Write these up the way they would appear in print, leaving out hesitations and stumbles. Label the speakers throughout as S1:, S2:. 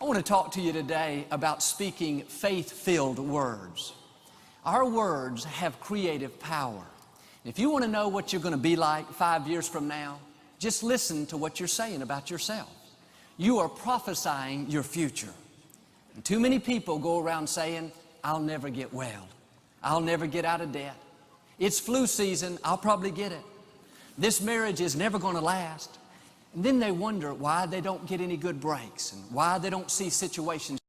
S1: want to talk to you today about speaking faith-filled words. Our words have creative power. If you want to know what you're going to be like 5 years from now, just listen to what you're saying about yourself. You are prophesying your future. And too many people go around saying, I'll never get well. I'll never get out of debt. It's flu season, I'll probably get it. This marriage is never going to last. And then they wonder why they don't get any good breaks and why they don't see situations.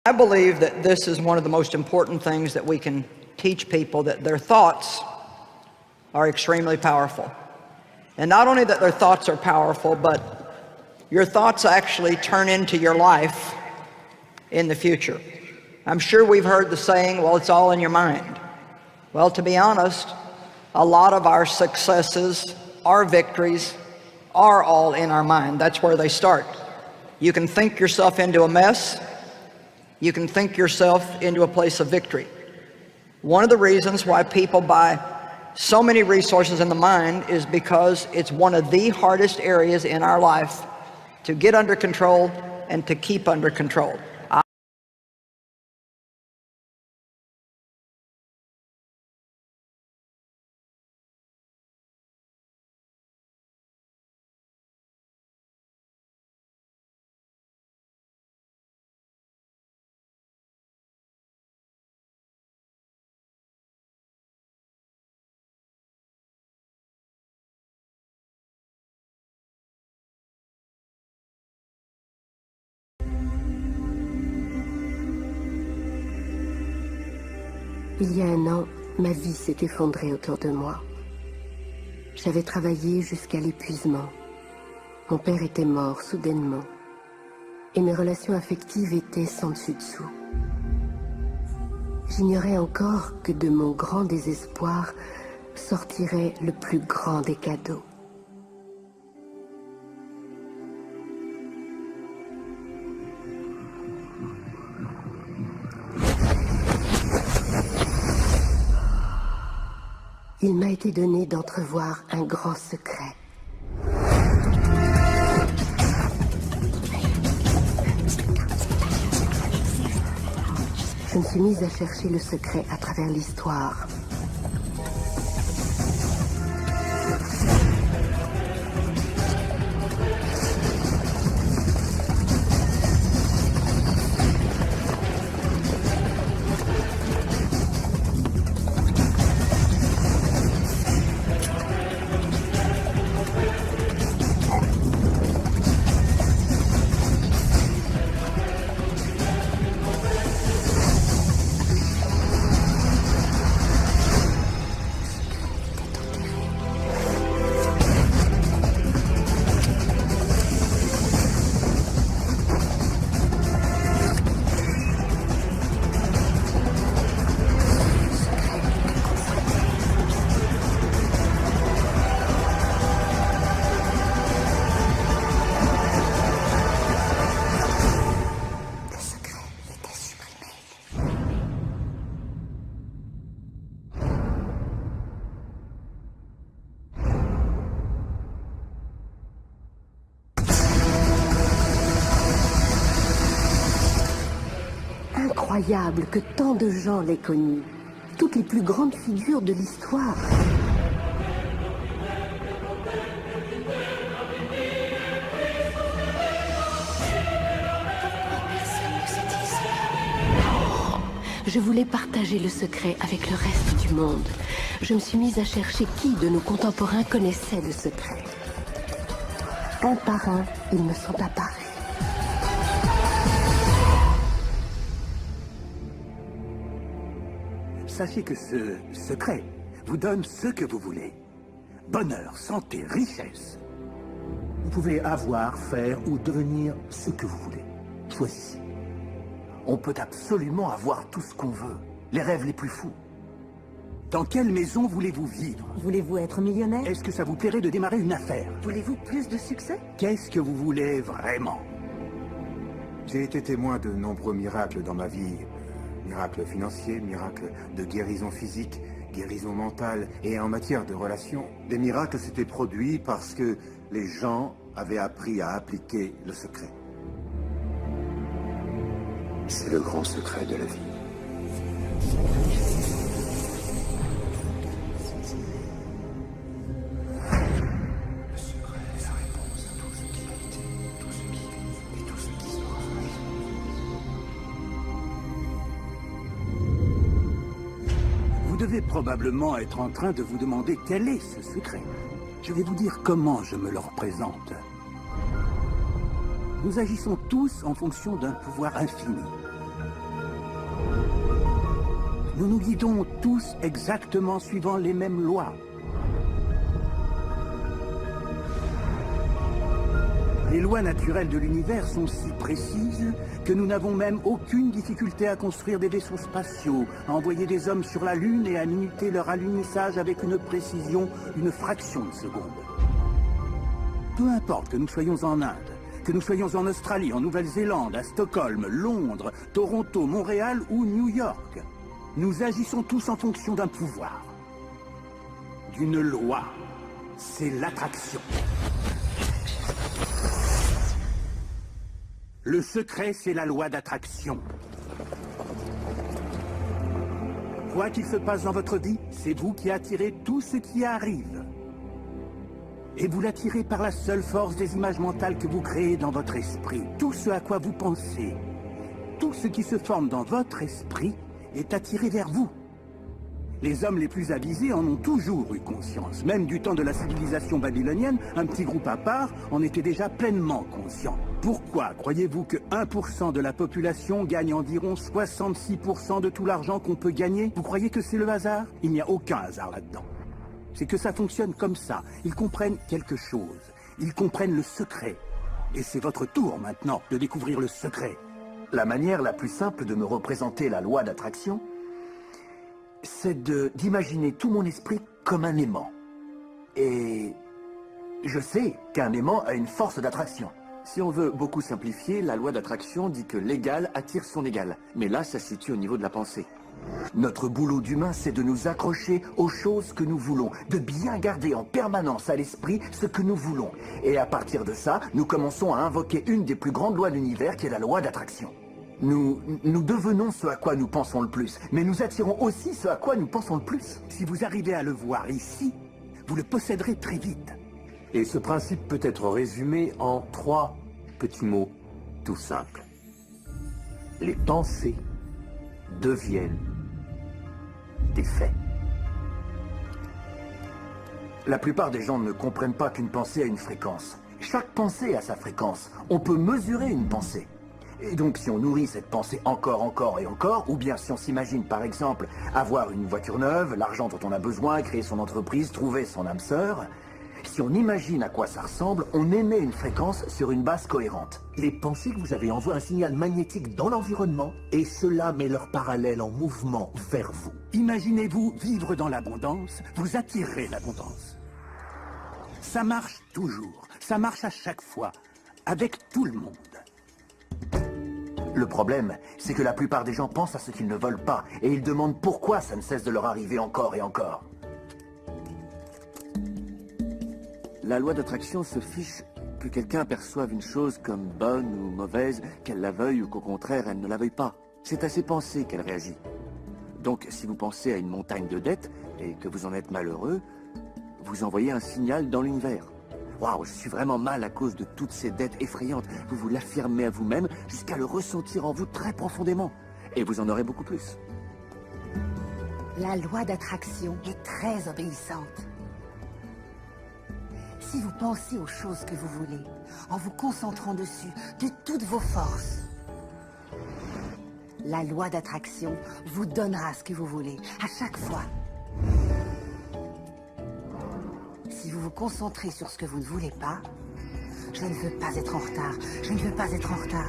S2: I believe that this is one of the most important things that we can teach people, that their thoughts are extremely powerful. And not only that their thoughts are powerful, but your thoughts actually turn into your life in the future. I'm sure we've heard the saying, well, it's all in your mind. Well, to be honest, a lot of our successes, our victories, are all in our mind. That's where they start. You can think yourself into a mess. You can think yourself into a place of victory. One of the reasons why people buy so many resources in the mind is because it's one of the hardest areas in our life to get under control and to keep under control.
S3: Il y a un an, ma vie s'est effondrée autour de moi. J'avais travaillé jusqu'à l'épuisement. Mon père était mort soudainement. Et mes relations affectives étaient sans dessus-dessous. J'ignorais encore que de mon grand désespoir sortirait le plus grand des cadeaux. Il m'a été donné d'entrevoir un grand secret. Je me suis mise à chercher le secret à travers l'histoire. Incroyable que tant de gens l'aient connu. Toutes les plus grandes figures de l'histoire. Je voulais partager le secret avec le reste du monde. Je me suis mise à chercher qui de nos contemporains connaissait le secret. Un par un, ils me sont apparus.
S4: Sachez que ce secret vous donne ce que vous voulez. Bonheur, santé, richesse. Vous pouvez avoir, faire ou devenir ce que vous voulez. Choisissez. On peut absolument avoir tout ce qu'on veut. Les rêves les plus fous. Dans quelle maison voulez-vous vivre?
S5: Voulez-vous être millionnaire?
S4: Est-ce que ça vous plairait de démarrer une affaire?
S5: Voulez-vous plus de succès?
S4: Qu'est-ce que vous voulez vraiment? J'ai été témoin de nombreux miracles dans ma vie. Miracles financiers, miracles de guérison physique, guérison mentale et en matière de relations. Des miracles s'étaient produits parce que les gens avaient appris à appliquer le secret. C'est le grand secret de la vie. Le secret est la réponse à tout ce qui a été, tout ce qui est et tout ce qui sera. Vous devez probablement être en train de vous demander quel est ce secret. Je vais vous dire comment je me le représente. Nous agissons tous en fonction d'un pouvoir infini. Nous nous guidons tous exactement suivant les mêmes lois. Les lois naturelles de l'univers sont si précises que nous n'avons même aucune difficulté à construire des vaisseaux spatiaux, à envoyer des hommes sur la Lune et à minuter leur alunissage avec une précision d'une fraction de seconde. Peu importe que nous soyons en Inde, que nous soyons en Australie, en Nouvelle-Zélande, à Stockholm, Londres, Toronto, Montréal ou New York, nous agissons tous en fonction d'un pouvoir, d'une loi. C'est l'attraction. Le secret, c'est la loi d'attraction. Quoi qu'il se passe dans votre vie, c'est vous qui attirez tout ce qui arrive. Et vous l'attirez par la seule force des images mentales que vous créez dans votre esprit. Tout ce à quoi vous pensez, tout ce qui se forme dans votre esprit est attiré vers vous. Les hommes les plus avisés en ont toujours eu conscience. Même du temps de la civilisation babylonienne, un petit groupe à part en était déjà pleinement conscient. Pourquoi croyez-vous que 1% de la population gagne environ 66% de tout l'argent qu'on peut gagner? Vous croyez que c'est le hasard? Il n'y a aucun hasard là-dedans. C'est que ça fonctionne comme ça. Ils comprennent quelque chose. Ils comprennent le secret. Et c'est votre tour maintenant de découvrir le secret.
S5: La manière la plus simple de me représenter la loi d'attraction, c'est d'imaginer tout mon esprit comme un aimant. Et je sais qu'un aimant a une force d'attraction. Si on veut beaucoup simplifier, la loi d'attraction dit que l'égal attire son égal. Mais là, ça se situe au niveau de la pensée. Notre boulot d'humain, c'est de nous accrocher aux choses que nous voulons, de bien garder en permanence à l'esprit ce que nous voulons. Et à partir de ça, nous commençons à invoquer une des plus grandes lois de l'univers, qui est la loi d'attraction. Nous devenons ce à quoi nous pensons le plus, mais nous attirons aussi ce à quoi nous pensons le plus.
S4: Si vous arrivez à le voir ici, vous le posséderez très vite.
S5: Et ce principe peut être résumé en 3 petits mots tout simples. Les pensées deviennent des faits. La plupart des gens ne comprennent pas qu'une pensée a une fréquence. Chaque pensée a sa fréquence. On peut mesurer une pensée. Et donc si on nourrit cette pensée encore et encore, ou bien si on s'imagine par exemple avoir une voiture neuve, l'argent dont on a besoin, créer son entreprise, trouver son âme sœur, si on imagine à quoi ça ressemble, on émet une fréquence sur une base cohérente.
S6: Les pensées que vous avez envoient un signal magnétique dans l'environnement et cela met leur parallèle en mouvement vers vous.
S4: Imaginez-vous vivre dans l'abondance, vous attirerez l'abondance. Ça marche toujours, ça marche à chaque fois, avec tout le monde.
S5: Le problème, c'est que la plupart des gens pensent à ce qu'ils ne veulent pas, et ils demandent pourquoi ça ne cesse de leur arriver encore et encore. La loi d'attraction se fiche que quelqu'un perçoive une chose comme bonne ou mauvaise, qu'elle la veuille ou qu'au contraire elle ne la veuille pas. C'est à ses pensées qu'elle réagit. Donc si vous pensez à une montagne de dettes et que vous en êtes malheureux, vous envoyez un signal dans l'univers. Waouh, je suis vraiment mal à cause de toutes ces dettes effrayantes. Vous vous l'affirmez à vous-même jusqu'à le ressentir en vous très profondément. Et vous en aurez beaucoup plus.
S7: La loi d'attraction est très obéissante. Si vous pensez aux choses que vous voulez, en vous concentrant dessus de toutes vos forces, la loi d'attraction vous donnera ce que vous voulez, à chaque fois. Si vous vous concentrez sur ce que vous ne voulez pas, je ne veux pas être en retard, je ne veux pas être en retard.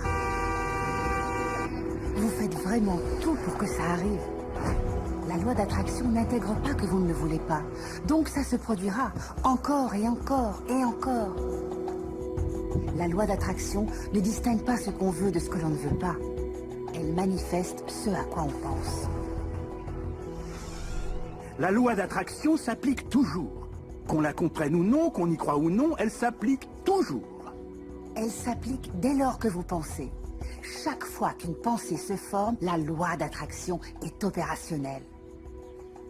S7: Vous faites vraiment tout pour que ça arrive. La loi d'attraction n'intègre pas que vous ne le voulez pas. Donc ça se produira encore et encore et encore. La loi d'attraction ne distingue pas ce qu'on veut de ce que l'on ne veut pas. Elle manifeste ce à quoi on pense.
S4: La loi d'attraction s'applique toujours. Qu'on la comprenne ou non, qu'on y croit ou non, elle s'applique toujours.
S7: Elle s'applique dès lors que vous pensez. Chaque fois qu'une pensée se forme, la loi d'attraction est opérationnelle.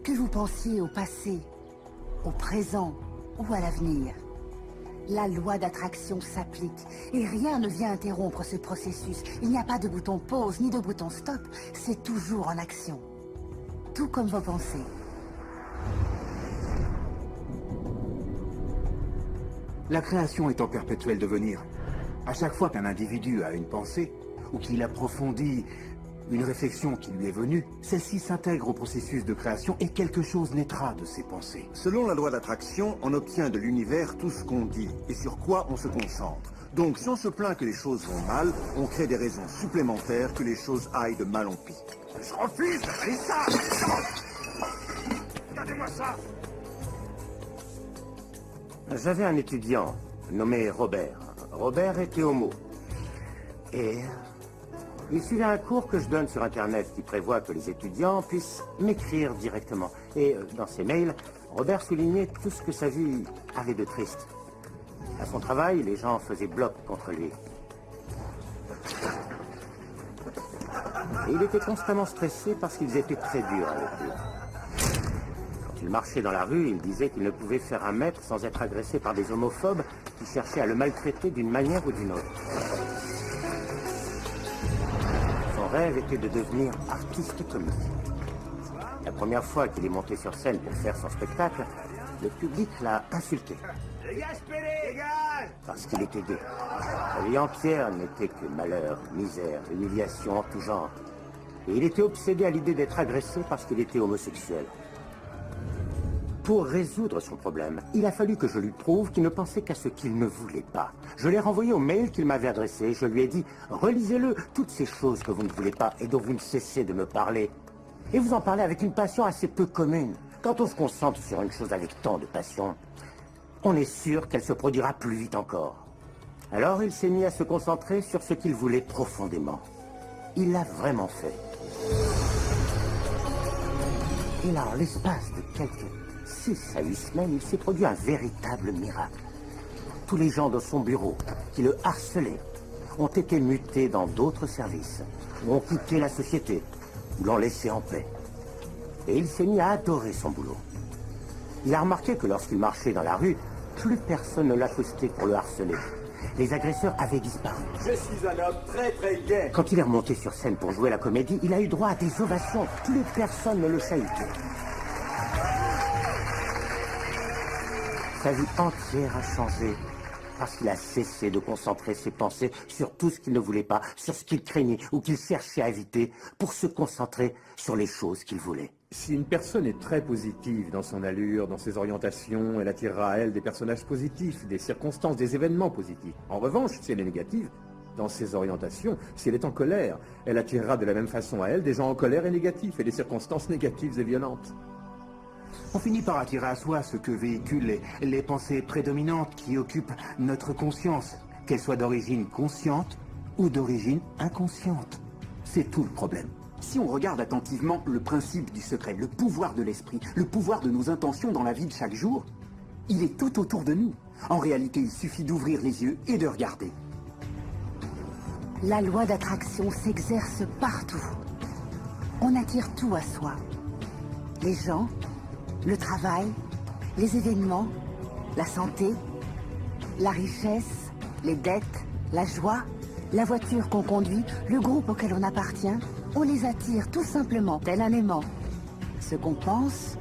S7: Que vous pensiez au passé, au présent ou à l'avenir, la loi d'attraction s'applique et rien ne vient interrompre ce processus. Il n'y a pas de bouton pause ni de bouton stop, c'est toujours en action. Tout comme vos pensées.
S5: La création est en perpétuel devenir. À chaque fois qu'un individu a une pensée, ou qu'il approfondit une réflexion qui lui est venue, celle-ci s'intègre au processus de création et quelque chose naîtra de ses pensées.
S8: Selon la loi d'attraction, on obtient de l'univers tout ce qu'on dit et sur quoi on se concentre. Donc si on se plaint que les choses vont mal, on crée des raisons supplémentaires que les choses aillent de mal en pis.
S4: Je refuse d'avaler ça. Regardez-moi ça.
S9: J'avais un étudiant nommé Robert. Robert était homo. Et il suivait un cours que je donne sur Internet qui prévoit que les étudiants puissent m'écrire directement. Et dans ses mails, Robert soulignait tout ce que sa vie avait de triste. À son travail, les gens faisaient bloc contre lui. Et il était constamment stressé parce qu'ils étaient très durs avec lui. Quand il marchait dans la rue, il disait qu'il ne pouvait faire un mètre sans être agressé par des homophobes qui cherchaient à le maltraiter d'une manière ou d'une autre. Son rêve était de devenir artiste comique. La première fois qu'il est monté sur scène pour faire son spectacle, le public l'a insulté. Parce qu'il était gay. Sa vie entière n'était que malheur, misère, humiliation en tout genre. Et il était obsédé à l'idée d'être agressé parce qu'il était homosexuel. Pour résoudre son problème, il a fallu que je lui prouve qu'il ne pensait qu'à ce qu'il ne voulait pas. Je l'ai renvoyé au mail qu'il m'avait adressé. Je lui ai dit, relisez-le, toutes ces choses que vous ne voulez pas et dont vous ne cessez de me parler. Et vous en parlez avec une passion assez peu commune. Quand on se concentre sur une chose avec tant de passion, on est sûr qu'elle se produira plus vite encore. Alors il s'est mis à se concentrer sur ce qu'il voulait profondément. Il l'a vraiment fait. Et là, en l'espace de quelques 6 à 8 semaines, il s'est produit un véritable miracle. Tous les gens de son bureau qui le harcelaient ont été mutés dans d'autres services, ou ont quitté la société, ou l'ont laissé en paix. Et il s'est mis à adorer son boulot. Il a remarqué que lorsqu'il marchait dans la rue, plus personne ne l'accostait pour le harceler. Les agresseurs avaient disparu.
S8: Je suis un homme très très gai.
S9: Quand il est remonté sur scène pour jouer la comédie, il a eu droit à des ovations. Plus personne ne le chahutait. Sa vie entière a changé parce qu'il a cessé de concentrer ses pensées sur tout ce qu'il ne voulait pas, sur ce qu'il craignait ou qu'il cherchait à éviter, pour se concentrer sur les choses qu'il voulait.
S10: Si une personne est très positive dans son allure, dans ses orientations, elle attirera à elle des personnages positifs, des circonstances, des événements positifs. En revanche, si elle est négative, dans ses orientations, si elle est en colère, elle attirera de la même façon à elle des gens en colère et négatifs, et des circonstances négatives et violentes.
S5: On finit par attirer à soi ce que véhiculent les pensées prédominantes qui occupent notre conscience, qu'elles soient d'origine consciente ou d'origine inconsciente. C'est tout le problème.
S11: Si on regarde attentivement le principe du secret, le pouvoir de l'esprit, le pouvoir de nos intentions dans la vie de chaque jour, il est tout autour de nous. En réalité, il suffit d'ouvrir les yeux et de regarder.
S7: La loi d'attraction s'exerce partout. On attire tout à soi. Les gens, le travail, les événements, la santé, la richesse, les dettes, la joie, la voiture qu'on conduit, le groupe auquel on appartient. On les attire tout simplement, tel un aimant. Ce qu'on pense,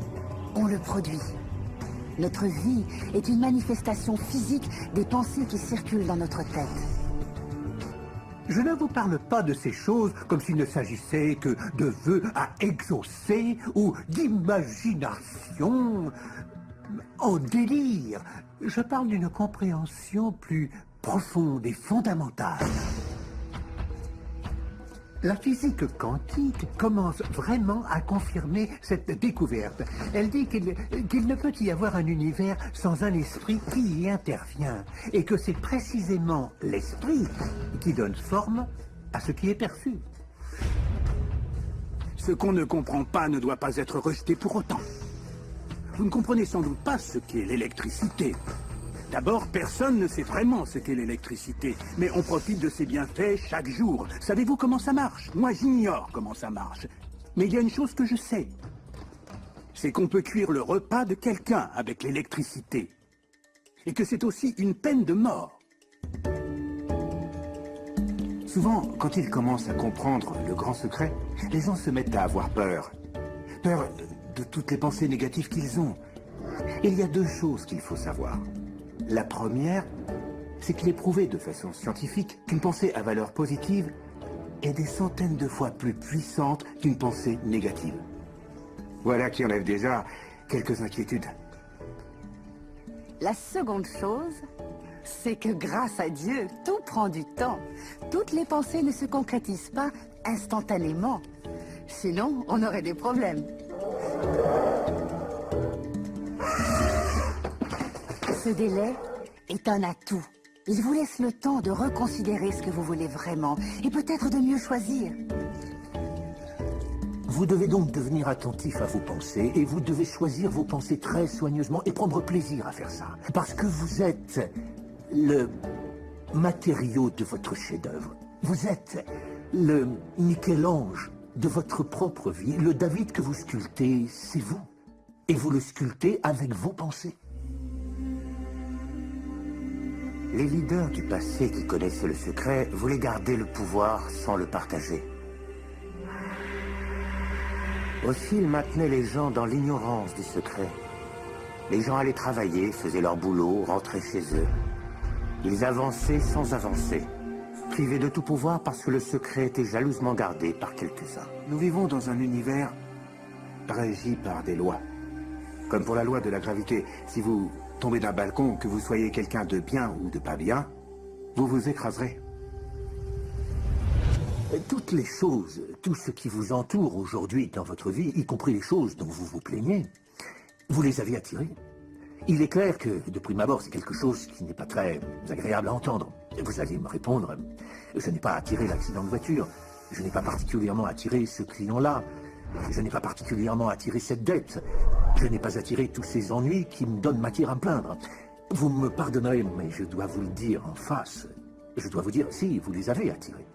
S7: on le produit. Notre vie est une manifestation physique des pensées qui circulent dans notre tête.
S4: Je ne vous parle pas de ces choses comme s'il ne s'agissait que de vœux à exaucer ou d'imagination en délire. Je parle d'une compréhension plus profonde et fondamentale. La physique quantique commence vraiment à confirmer cette découverte. Elle dit qu'il ne peut y avoir un univers sans un esprit qui y intervient, et que c'est précisément l'esprit qui donne forme à ce qui est perçu.
S11: Ce qu'on ne comprend pas ne doit pas être rejeté pour autant. Vous ne comprenez sans doute pas ce qu'est l'électricité. D'abord, personne ne sait vraiment ce qu'est l'électricité, mais on profite de ses bienfaits chaque jour. Savez-vous comment ça marche? Moi, j'ignore comment ça marche. Mais il y a une chose que je sais. C'est qu'on peut cuire le repas de quelqu'un avec l'électricité. Et que c'est aussi une peine de mort.
S5: Souvent, quand ils commencent à comprendre le grand secret, les gens se mettent à avoir peur. Peur de toutes les pensées négatives qu'ils ont. Il y a deux choses qu'il faut savoir. La première, c'est qu'il est prouvé de façon scientifique qu'une pensée à valeur positive est des centaines de fois plus puissante qu'une pensée négative. Voilà qui enlève déjà quelques inquiétudes.
S7: La seconde chose, c'est que grâce à Dieu, tout prend du temps. Toutes les pensées ne se concrétisent pas instantanément. Sinon, on aurait des problèmes. Ce délai est un atout. Il vous laisse le temps de reconsidérer ce que vous voulez vraiment et peut-être de mieux choisir.
S6: Vous devez donc devenir attentif à vos pensées et vous devez choisir vos pensées très soigneusement et prendre plaisir à faire ça. Parce que vous êtes le matériau de votre chef-d'œuvre. Vous êtes le Michel-Ange de votre propre vie. Le David que vous sculptez, c'est vous. Et vous le sculptez avec vos pensées.
S9: Les leaders du passé qui connaissaient le secret voulaient garder le pouvoir sans le partager. Aussi, ils maintenaient les gens dans l'ignorance du secret. Les gens allaient travailler, faisaient leur boulot, rentraient chez eux. Ils avançaient sans avancer, privés de tout pouvoir parce que le secret était jalousement gardé par quelques-uns.
S5: Nous vivons dans un univers régi par des lois. Comme pour la loi de la gravité, si vous tombez d'un balcon, que vous soyez quelqu'un de bien ou de pas bien, vous vous écraserez.
S6: Toutes les choses, tout ce qui vous entoure aujourd'hui dans votre vie, y compris les choses dont vous vous plaignez, vous les avez attirées. Il est clair que, de prime abord, c'est quelque chose qui n'est pas très agréable à entendre. Vous allez me répondre, je n'ai pas attiré l'accident de voiture, je n'ai pas particulièrement attiré ce client-là, je n'ai pas particulièrement attiré cette dette, je n'ai pas attiré tous ces ennuis qui me donnent matière à me plaindre. Vous me pardonnerez, mais je dois vous le dire en face. Je dois vous dire, si, vous les avez attirés.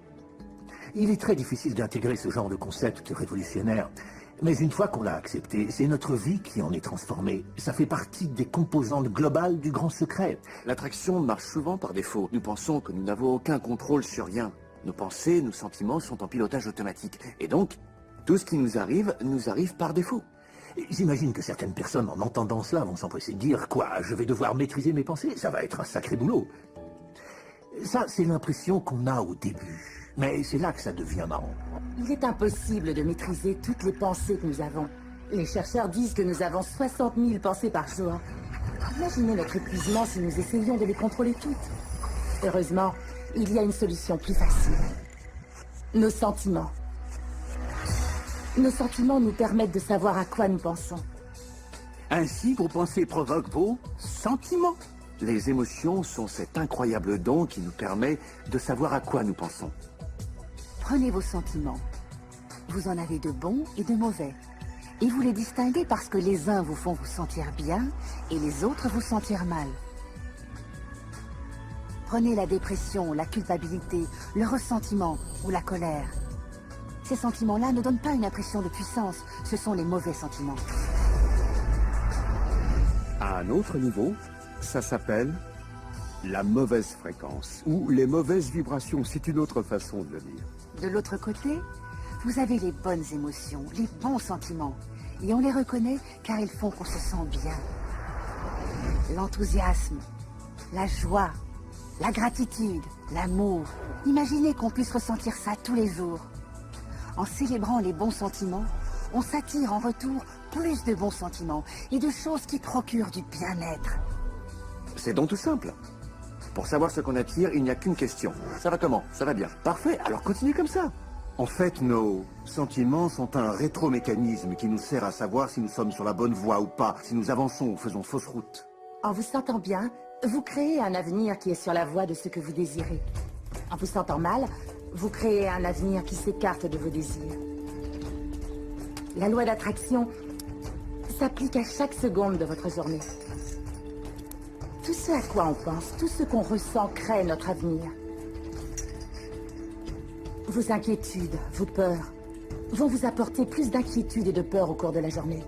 S6: Il est très difficile d'intégrer ce genre de concept révolutionnaire. Mais une fois qu'on l'a accepté, c'est notre vie qui en est transformée. Ça fait partie des composantes globales du grand secret.
S5: L'attraction marche souvent par défaut. Nous pensons que nous n'avons aucun contrôle sur rien. Nos pensées, nos sentiments sont en pilotage automatique. Et donc, tout ce qui nous arrive par défaut.
S6: J'imagine que certaines personnes, en entendant cela, vont s'empresser de dire « Quoi, je vais devoir maîtriser mes pensées? Ça va être un sacré boulot !» Ça, c'est l'impression qu'on a au début. Mais c'est là que ça devient marrant.
S7: Il est impossible de maîtriser toutes les pensées que nous avons. Les chercheurs disent que nous avons 60 000 pensées par jour. Imaginez notre épuisement si nous essayions de les contrôler toutes. Heureusement, il y a une solution plus facile. Nos sentiments. Nos sentiments nous permettent de savoir à quoi nous pensons.
S11: Ainsi, vos pensées provoquent vos sentiments.
S5: Les émotions sont cet incroyable don qui nous permet de savoir à quoi nous pensons.
S7: Prenez vos sentiments. Vous en avez de bons et de mauvais. Et vous les distinguez parce que les uns vous font vous sentir bien et les autres vous sentir mal. Prenez la dépression, la culpabilité, le ressentiment ou la colère. Ces sentiments-là ne donnent pas une impression de puissance, ce sont les mauvais sentiments.
S8: À un autre niveau, ça s'appelle la mauvaise fréquence, ou les mauvaises vibrations, c'est une autre façon de le dire.
S7: De l'autre côté, vous avez les bonnes émotions, les bons sentiments. Et on les reconnaît car ils font qu'on se sent bien. L'enthousiasme, la joie, la gratitude, l'amour. Imaginez qu'on puisse ressentir ça tous les jours. En célébrant les bons sentiments, on s'attire en retour plus de bons sentiments et de choses qui procurent du bien-être.
S5: C'est donc tout simple. Pour savoir ce qu'on attire, il n'y a qu'une question. Ça va comment? Ça va bien. Parfait, alors continuez comme ça.
S8: En fait, nos sentiments sont un rétromécanisme qui nous sert à savoir si nous sommes sur la bonne voie ou pas, si nous avançons ou faisons fausse route.
S7: En vous sentant bien, vous créez un avenir qui est sur la voie de ce que vous désirez. En vous sentant mal, vous créez un avenir qui s'écarte de vos désirs. La loi d'attraction s'applique à chaque seconde de votre journée. Tout ce à quoi on pense, tout ce qu'on ressent crée notre avenir. Vos inquiétudes, vos peurs vont vous apporter plus d'inquiétude et de peur au cours de la journée.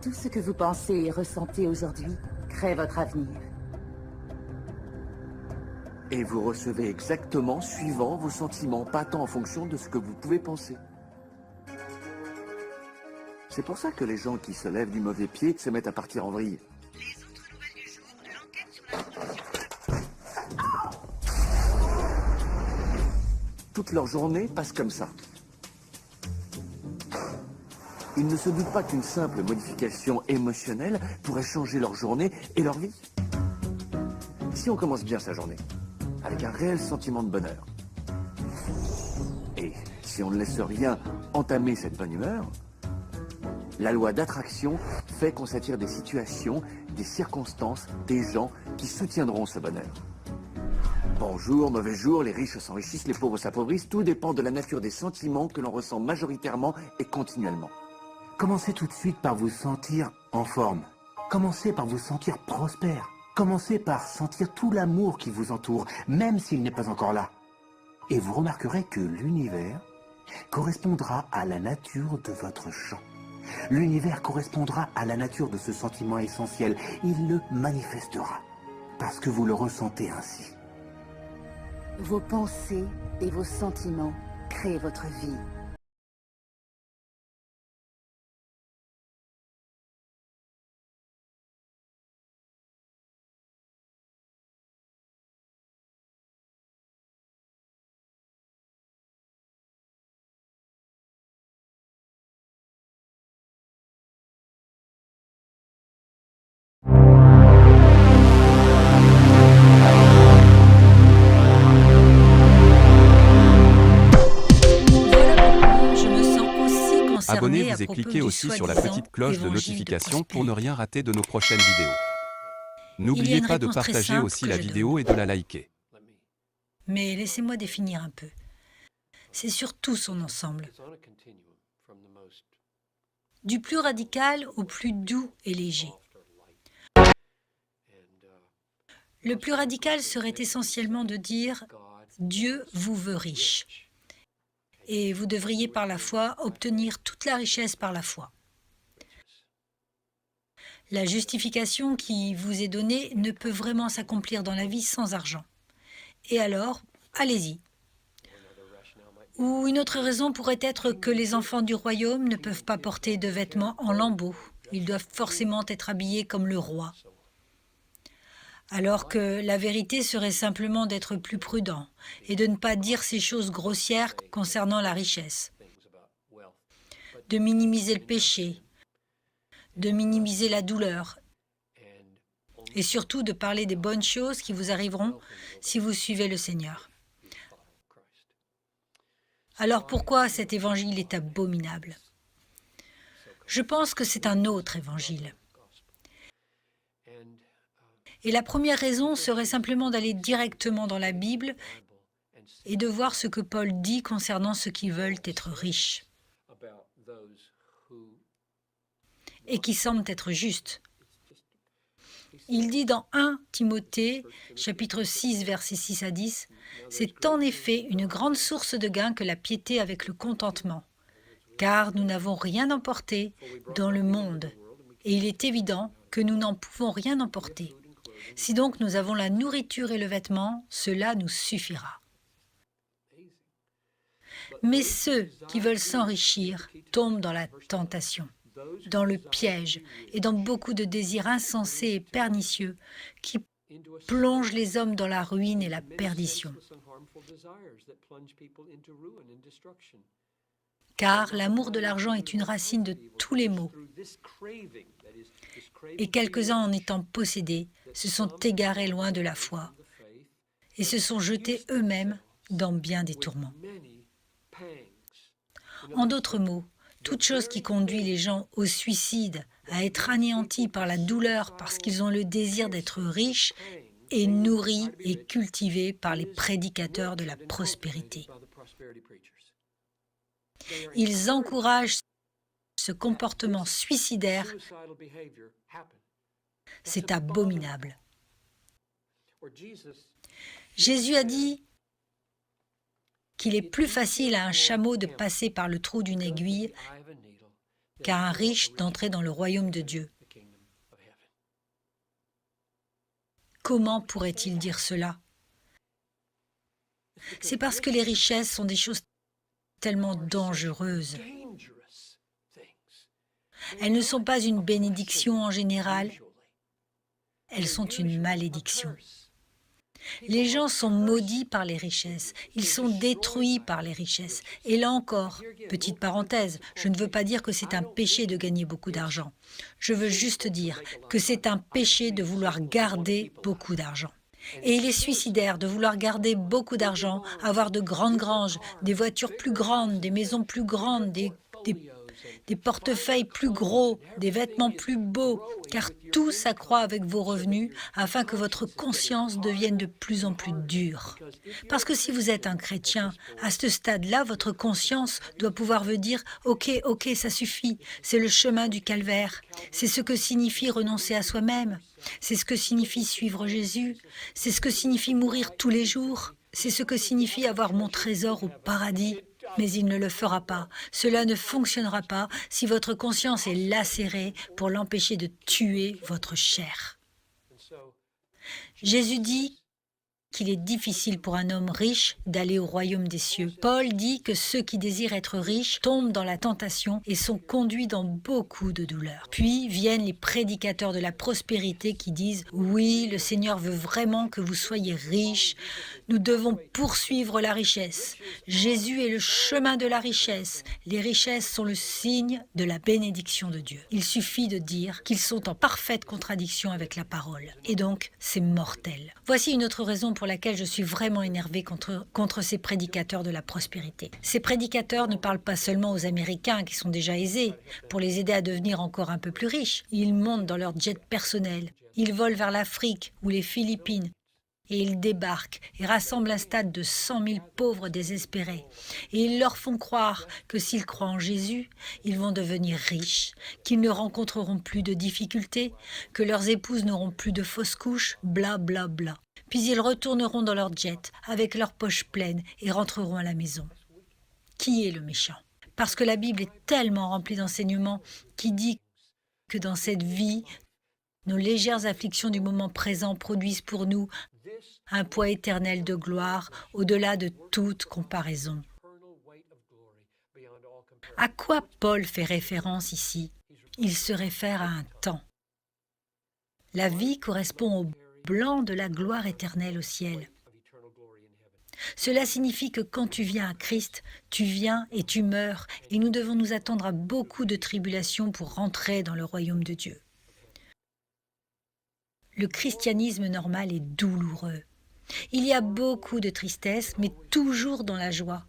S7: Tout ce que vous pensez et ressentez aujourd'hui crée votre avenir.
S5: Et vous recevez exactement suivant vos sentiments, pas tant en fonction de ce que vous pouvez penser. C'est pour ça que les gens qui se lèvent du mauvais pied se mettent à partir en vrille. Toute leur journée passe comme ça. Ils ne se doutent pas qu'une simple modification émotionnelle pourrait changer leur journée et leur vie. Si on commence bien sa journée, avec un réel sentiment de bonheur, et si on ne laisse rien entamer cette bonne humeur, la loi d'attraction fait qu'on s'attire des situations, des circonstances, des gens qui soutiendront ce bonheur. Bon jour, mauvais jour, les riches s'enrichissent, les pauvres s'appauvrissent, tout dépend de la nature des sentiments que l'on ressent majoritairement et continuellement.
S6: Commencez tout de suite par vous sentir en forme. Commencez par vous sentir prospère. Commencez par sentir tout l'amour qui vous entoure, même s'il n'est pas encore là. Et vous remarquerez que l'univers correspondra à la nature de votre champ. L'univers correspondra à la nature de ce sentiment essentiel. Il le manifestera, parce que vous le ressentez ainsi.
S7: Vos pensées et vos sentiments créent votre vie.
S12: Abonnez-vous et cliquez aussi sur la petite cloche de notification pour ne rien rater de nos prochaines vidéos. N'oubliez pas de partager aussi la vidéo et de la liker.
S13: Mais laissez-moi définir un peu. C'est surtout son ensemble. Du plus radical au plus doux et léger. Le plus radical serait essentiellement de dire « Dieu vous veut riche ». Et vous devriez par la foi obtenir toute la richesse par la foi. La justification qui vous est donnée ne peut vraiment s'accomplir dans la vie sans argent. Et alors, allez-y. Ou une autre raison pourrait être que les enfants du royaume ne peuvent pas porter de vêtements en lambeaux. Ils doivent forcément être habillés comme le roi. Alors que la vérité serait simplement d'être plus prudent et de ne pas dire ces choses grossières concernant la richesse, de minimiser le péché, de minimiser la douleur et surtout de parler des bonnes choses qui vous arriveront si vous suivez le Seigneur. Alors pourquoi cet évangile est abominable? Je pense que c'est un autre évangile. Et la première raison serait simplement d'aller directement dans la Bible et de voir ce que Paul dit concernant ceux qui veulent être riches et qui semblent être justes. Il dit dans 1 Timothée, chapitre 6, versets 6 à 10, « C'est en effet une grande source de gain que la piété avec le contentement, car nous n'avons rien emporté dans le monde, et il est évident que nous n'en pouvons rien emporter. Si donc nous avons la nourriture et le vêtement, cela nous suffira. Mais ceux qui veulent s'enrichir tombent dans la tentation, dans le piège et dans beaucoup de désirs insensés et pernicieux qui plongent les hommes dans la ruine et la perdition. car l'amour de l'argent est une racine de tous les maux. Et quelques-uns en étant possédés se sont égarés loin de la foi et se sont jetés eux-mêmes dans bien des tourments. En d'autres mots, toute chose qui conduit les gens au suicide, à être anéantis par la douleur parce qu'ils ont le désir d'être riches, est nourrie et cultivée par les prédicateurs de la prospérité. Ils encouragent ce comportement suicidaire. C'est abominable. Jésus a dit qu'il est plus facile à un chameau de passer par le trou d'une aiguille qu'à un riche d'entrer dans le royaume de Dieu. Comment pourrait-il dire cela? C'est parce que les richesses sont des choses tellement dangereuses. Elles ne sont pas une bénédiction en général, elles sont une malédiction. Les gens sont maudits par les richesses, ils sont détruits par les richesses. Et là encore, petite parenthèse, je ne veux pas dire que c'est un péché de gagner beaucoup d'argent. Je veux juste dire que c'est un péché de vouloir garder beaucoup d'argent. Et il est suicidaire de vouloir garder beaucoup d'argent, avoir de grandes granges, des voitures plus grandes, des maisons plus grandes, des portefeuilles plus gros, des vêtements plus beaux, car tout s'accroît avec vos revenus afin que votre conscience devienne de plus en plus dure. Parce que si vous êtes un chrétien, à ce stade-là, votre conscience doit pouvoir vous dire « Ok, ça suffit, c'est le chemin du calvaire, c'est ce que signifie renoncer à soi-même, c'est ce que signifie suivre Jésus, c'est ce que signifie mourir tous les jours, c'est ce que signifie avoir mon trésor au paradis. » Mais il ne le fera pas. Cela ne fonctionnera pas si votre conscience est lacérée pour l'empêcher de tuer votre chair. Jésus dit qu'il est difficile pour un homme riche d'aller au royaume des cieux. Paul dit que ceux qui désirent être riches tombent dans la tentation et sont conduits dans beaucoup de douleurs. Puis viennent les prédicateurs de la prospérité qui disent « Oui, le Seigneur veut vraiment que vous soyez riches. Nous devons poursuivre la richesse. Jésus est le chemin de la richesse. Les richesses sont le signe de la bénédiction de Dieu. » Il suffit de dire qu'ils sont en parfaite contradiction avec la parole. Et donc, c'est mortel. Voici une autre raison pour laquelle je suis vraiment énervée contre ces prédicateurs de la prospérité. Ces prédicateurs ne parlent pas seulement aux Américains qui sont déjà aisés, pour les aider à devenir encore un peu plus riches. Ils montent dans leur jet personnel. Ils volent vers l'Afrique ou les Philippines. Et ils débarquent et rassemblent un stade de 100 000 pauvres désespérés. Et ils leur font croire que s'ils croient en Jésus, ils vont devenir riches, qu'ils ne rencontreront plus de difficultés, que leurs épouses n'auront plus de fausses couches, bla bla bla. Puis ils retourneront dans leur jet avec leurs poches pleines et rentreront à la maison. Qui est le méchant? Parce que la Bible est tellement remplie d'enseignements qui dit que dans cette vie, nos légères afflictions du moment présent produisent pour nous un poids éternel de gloire au-delà de toute comparaison. À quoi Paul fait référence ici? Il se réfère à un temps. La vie correspond au blanc de la gloire éternelle au ciel. Cela signifie que quand tu viens à Christ, tu viens et tu meurs, et nous devons nous attendre à beaucoup de tribulations pour rentrer dans le royaume de Dieu. Le christianisme normal est douloureux. Il y a beaucoup de tristesse, mais toujours dans la joie.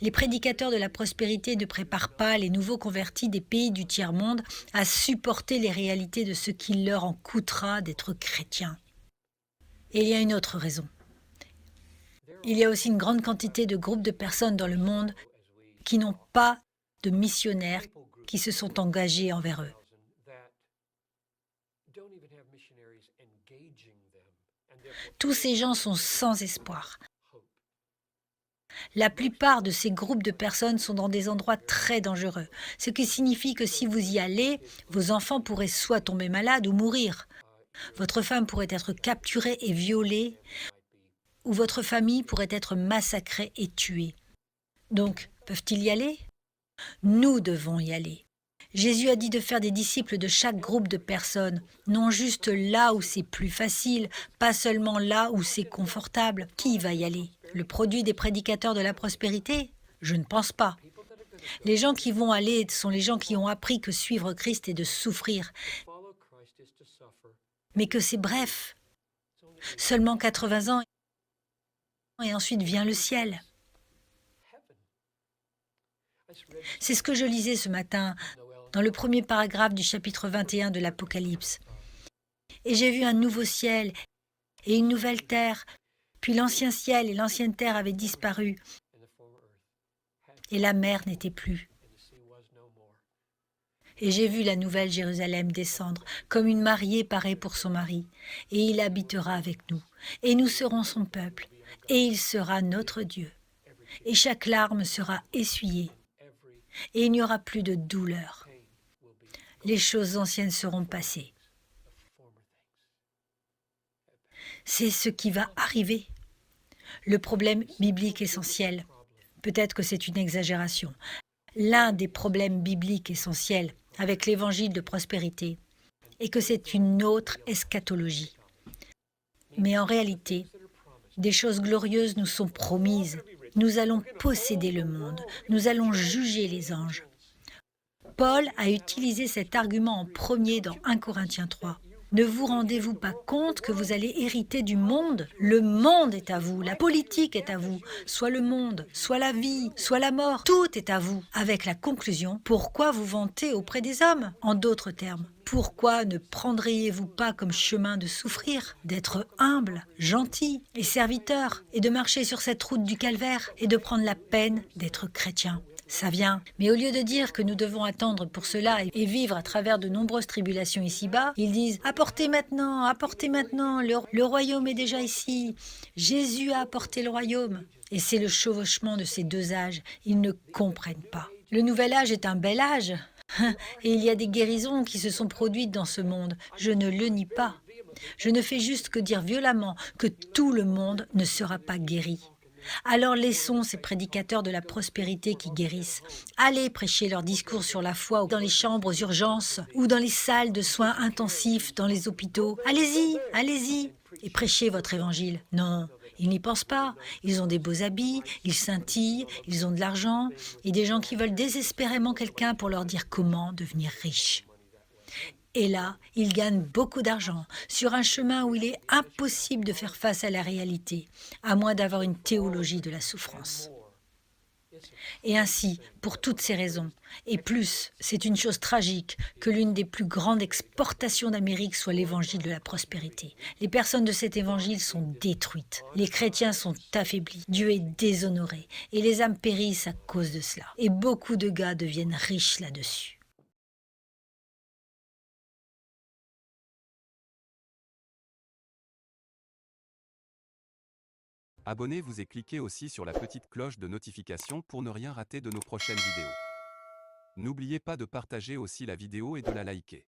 S13: Les prédicateurs de la prospérité ne préparent pas les nouveaux convertis des pays du tiers-monde à supporter les réalités de ce qu'il leur en coûtera d'être chrétiens. Et il y a une autre raison. Il y a aussi une grande quantité de groupes de personnes dans le monde qui n'ont pas de missionnaires qui se sont engagés envers eux. Tous ces gens sont sans espoir. La plupart de ces groupes de personnes sont dans des endroits très dangereux, ce qui signifie que si vous y allez, vos enfants pourraient soit tomber malades ou mourir. Votre femme pourrait être capturée et violée, ou votre famille pourrait être massacrée et tuée. Donc, peuvent-ils y aller? Nous devons y aller. Jésus a dit de faire des disciples de chaque groupe de personnes, non juste là où c'est plus facile, pas seulement là où c'est confortable. Qui va y aller? Le produit des prédicateurs de la prospérité? Je ne pense pas. Les gens qui vont aller sont les gens qui ont appris que suivre Christ est de souffrir, mais que c'est bref. Seulement 80 ans et ensuite vient le ciel. C'est ce que je lisais ce matin dans le premier paragraphe du chapitre 21 de l'Apocalypse. Et j'ai vu un nouveau ciel et une nouvelle terre, puis l'ancien ciel et l'ancienne terre avaient disparu, et la mer n'était plus. Et j'ai vu la nouvelle Jérusalem descendre, comme une mariée paraît pour son mari, et il habitera avec nous, et nous serons son peuple, et il sera notre Dieu. Et chaque larme sera essuyée, et il n'y aura plus de douleur. Les choses anciennes seront passées. C'est ce qui va arriver. Le problème biblique essentiel, peut-être que c'est une exagération, l'un des problèmes bibliques essentiels avec l'évangile de prospérité est que c'est une autre eschatologie. Mais en réalité, des choses glorieuses nous sont promises. Nous allons posséder le monde, nous allons juger les anges. Paul a utilisé cet argument en premier dans 1 Corinthiens 3. Ne vous rendez-vous pas compte que vous allez hériter du monde? Le monde est à vous, la politique est à vous, soit le monde, soit la vie, soit la mort, tout est à vous. Avec la conclusion, pourquoi vous vantez auprès des hommes? En d'autres termes, pourquoi ne prendriez-vous pas comme chemin de souffrir, d'être humble, gentil et serviteur, et de marcher sur cette route du calvaire, et de prendre la peine d'être chrétien? Ça vient. Mais au lieu de dire que nous devons attendre pour cela et vivre à travers de nombreuses tribulations ici-bas, ils disent « Apportez maintenant, le royaume est déjà ici. Jésus a apporté le royaume. » Et c'est le chevauchement de ces deux âges. Ils ne comprennent pas. Le nouvel âge est un bel âge. Et il y a des guérisons qui se sont produites dans ce monde. Je ne le nie pas. Je ne fais juste que dire violemment que tout le monde ne sera pas guéri. Alors laissons ces prédicateurs de la prospérité qui guérissent. Allez prêcher leurs discours sur la foi dans les chambres aux urgences ou dans les salles de soins intensifs dans les hôpitaux. Allez-y, allez-y, et prêchez votre évangile. Non, ils n'y pensent pas. Ils ont des beaux habits, ils scintillent, ils ont de l'argent et des gens qui veulent désespérément quelqu'un pour leur dire comment devenir riche. Et là, ils gagnent beaucoup d'argent sur un chemin où il est impossible de faire face à la réalité, à moins d'avoir une théologie de la souffrance. Et ainsi, pour toutes ces raisons, et plus, c'est une chose tragique que l'une des plus grandes exportations d'Amérique soit l'évangile de la prospérité. Les personnes de cet évangile sont détruites, les chrétiens sont affaiblis, Dieu est déshonoré, et les âmes périssent à cause de cela. Et beaucoup de gars deviennent riches là-dessus.
S12: Abonnez-vous et cliquez aussi sur la petite cloche de notification pour ne rien rater de nos prochaines vidéos. N'oubliez pas de partager aussi la vidéo et de la liker.